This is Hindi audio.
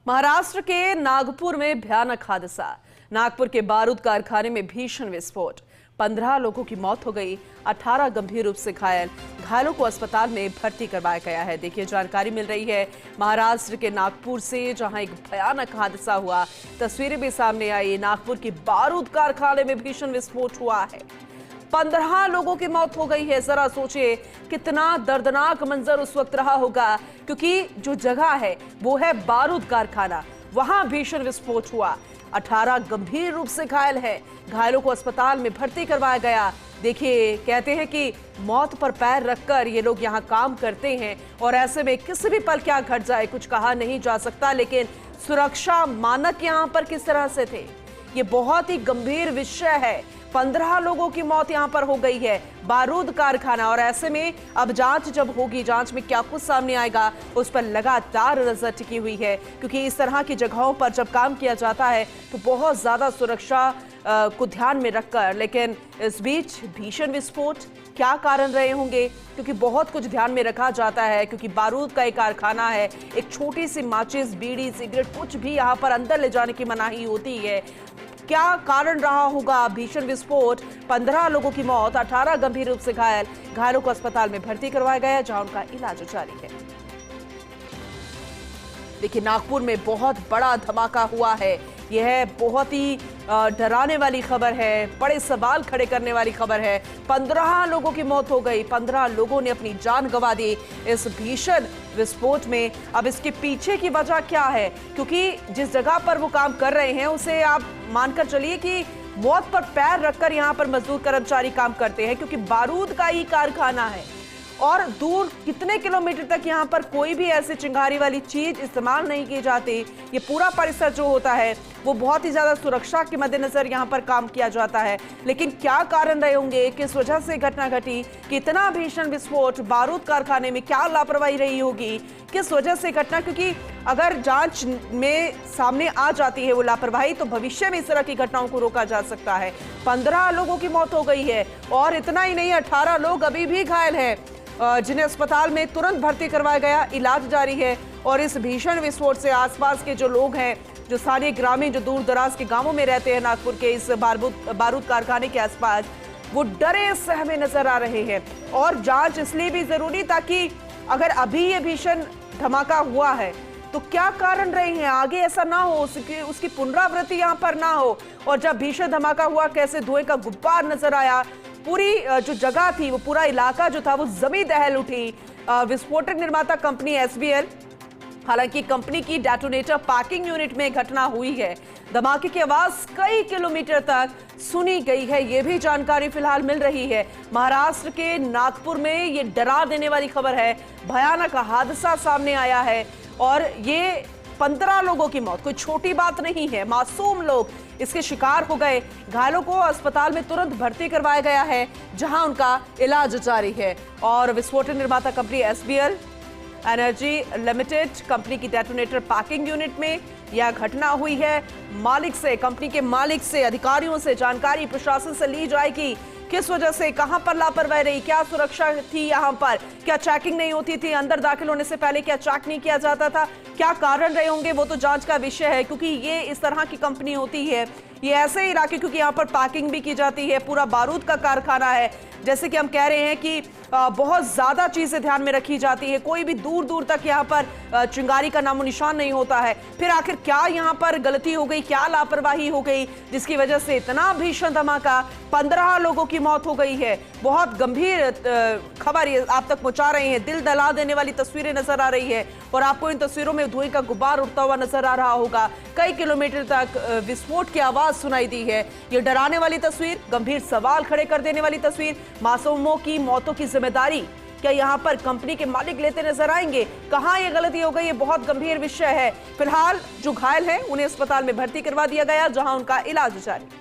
महाराष्ट्र के नागपुर में भयानक हादसा। नागपुर के बारूद कारखाने में भीषण विस्फोट, 15 लोगों की मौत हो गई, 18 गंभीर रूप से घायल। घायलों को अस्पताल में भर्ती करवाया गया है। देखिए, जानकारी मिल रही है महाराष्ट्र के नागपुर से, जहां एक भयानक हादसा हुआ। तस्वीरें भी सामने आई। नागपुर के बारूद कारखाने में भीषण विस्फोट हुआ है, 15 लोगों की मौत हो गई है। जरा सोचिए कितना दर्दनाक मंजर उस वक्त रहा होगा, क्योंकि जो जगह है वो है बारूद कारखाना, वहां भीषण विस्फोट हुआ। 18 गंभीर रूप से घायल है। घायलों को अस्पताल में भर्ती करवाया गया। देखिए, कहते हैं कि मौत पर पैर रखकर ये लोग यहाँ काम करते हैं और ऐसे में किसी भी पल क्या घट जाए कुछ कहा नहीं जा सकता। लेकिन सुरक्षा मानक यहाँ पर किस तरह से थे, ये बहुत ही गंभीर विषय है। 15 लोगों की मौत यहां पर हो गई है, बारूद कारखाना। और ऐसे में अब जांच जब होगी, जांच में क्या कुछ सामने आएगा उस पर लगातार नजर टिकी हुई है, क्योंकि इस तरह की जगहों पर जब काम किया जाता है तो बहुत ज्यादा सुरक्षा को ध्यान में रखकर। लेकिन इस बीच भीषण विस्फोट, क्या कारण रहे होंगे, क्योंकि बहुत कुछ ध्यान में रखा जाता है, क्योंकि बारूद का एक कारखाना है। एक छोटी सी माचिस, बीड़ी, सिगरेट, कुछ भी यहाँ पर अंदर ले जाने की मनाही होती है। क्या कारण रहा होगा भीषण विस्फोट? 15 लोगों की मौत, 18 गंभीर रूप से घायल। घायलों को अस्पताल में भर्ती करवाया गया, जहां उनका इलाज जारी है। देखिए, नागपुर में बहुत बड़ा धमाका हुआ है। यह बहुत ही डराने वाली खबर है, बड़े सवाल खड़े करने वाली खबर है। 15 लोगों की मौत हो गई, 15 लोगों ने अपनी जान गंवा दी इस भीषण विस्फोट में। अब इसके पीछे की वजह क्या है, क्योंकि जिस जगह पर वो काम कर रहे हैं उसे आप मानकर चलिए कि मौत पर पैर रखकर यहाँ पर मजदूर कर्मचारी काम करते हैं, क्योंकि बारूद का ही कारखाना है और दूर कितने किलोमीटर तक यहाँ पर कोई भी ऐसी चिंगारी वाली चीज इस्तेमाल नहीं की जाती। ये पूरा परिसर जो होता है वो बहुत ही ज्यादा सुरक्षा के मद्देनजर यहाँ पर काम किया जाता है। लेकिन क्या कारण रहे होंगे, किस वजह से घटना घटी, कितना भीषण विस्फोट, बारूद कारखाने में क्या लापरवाही रही होगी, किस वजह से घटना, क्योंकि अगर जांच में सामने आ जाती है वो लापरवाही तो भविष्य में इस तरह की घटनाओं को रोका जा सकता है। 15 लोगों की मौत हो गई है और इतना ही नहीं, 18 लोग अभी भी घायल हैं, जिन्हें अस्पताल में तुरंत भर्ती करवाया गया, इलाज जारी है। और इस भीषण विस्फोट से आसपास के जो लोग हैं, जो स्थानीय ग्रामीण, जो दूर दराज के गांवों में रहते हैं नागपुर के इस बारूद कारखाने के आसपास, वो डरे सहमे नजर आ रहे हैं। और जांच इसलिए भी जरूरी, ताकि अगर अभी ये भीषण धमाका हुआ है तो क्या कारण रहे हैं, आगे ऐसा ना हो, उसकी पुनरावृत्ति यहाँ पर ना हो। और जब भीषण धमाका हुआ, कैसे धुएं का गुब्बार नजर आया, पूरी जो जगह थी, वो पूरा इलाका जो था वो जमी दहल उठी। विस्फोटक निर्माता कंपनी SBL, हालांकि कंपनी की डेटोनेटर पैकिंग यूनिट में घटना हुई है। धमाके की आवाज कई किलोमीटर तक सुनी गई है, ये भी जानकारी फिलहाल मिल रही है। महाराष्ट्र के नागपुर में ये डरा देने वाली खबर है, भयानक हादसा सामने आया है और ये 15 लोगों की मौत कोई छोटी बात नहीं है। मासूम लोग इसके शिकार हो गए। घायलों को अस्पताल में तुरंत भर्ती करवाया गया है, जहां उनका इलाज जारी है। और विस्फोटक निर्माता company SBL energy limited company की डेटोनेटर पैकिंग यूनिट में यह घटना हुई है। मालिक से, कंपनी के मालिक से, अधिकारियों से जानकारी प्रशासन से ली जाएगी, किस वजह से, कहां पर लापरवाही रही, क्या सुरक्षा थी यहां पर, क्या चेकिंग नहीं होती थी, अंदर दाखिल होने से पहले क्या चेक नहीं किया जाता था, क्या कारण रहे होंगे, वो तो जांच का विषय है। क्योंकि ये इस तरह की कंपनी होती है, ये ऐसे इलाके, क्योंकि यहाँ पर पैकिंग भी की जाती है, पूरा बारूद का कारखाना है। जैसे कि हम कह रहे हैं कि बहुत ज्यादा चीजें ध्यान में रखी जाती है, कोई भी दूर दूर तक यहाँ पर चिंगारी का नामो निशान नहीं होता है। फिर आखिर क्या यहाँ पर गलती हो गई, क्या लापरवाही हो गई, जिसकी वजह से इतना भीषण धमाका, 15 लोगों की मौत हो गई है। बहुत गंभीर खबर ये आप तक पहुंचा रहे हैं, दिल दहला देने वाली तस्वीरें नजर आ रही है। और आपको इन तस्वीरों में धुएं का गुब्बार उड़ता हुआ नजर आ रहा होगा। कई किलोमीटर तक विस्फोट की आवाज सुनाई दी है। ये डराने वाली तस्वीर, गंभीर सवाल खड़े कर देने वाली तस्वीर। मासूमों की मौतों की जिम्मेदारी क्या यहाँ पर कंपनी के मालिक लेते नजर आएंगे? कहां ये गलती हो गई, ये बहुत गंभीर विषय है। फिलहाल जो घायल हैं उन्हें अस्पताल में भर्ती करवा दिया गया, जहां उनका इलाज जारी।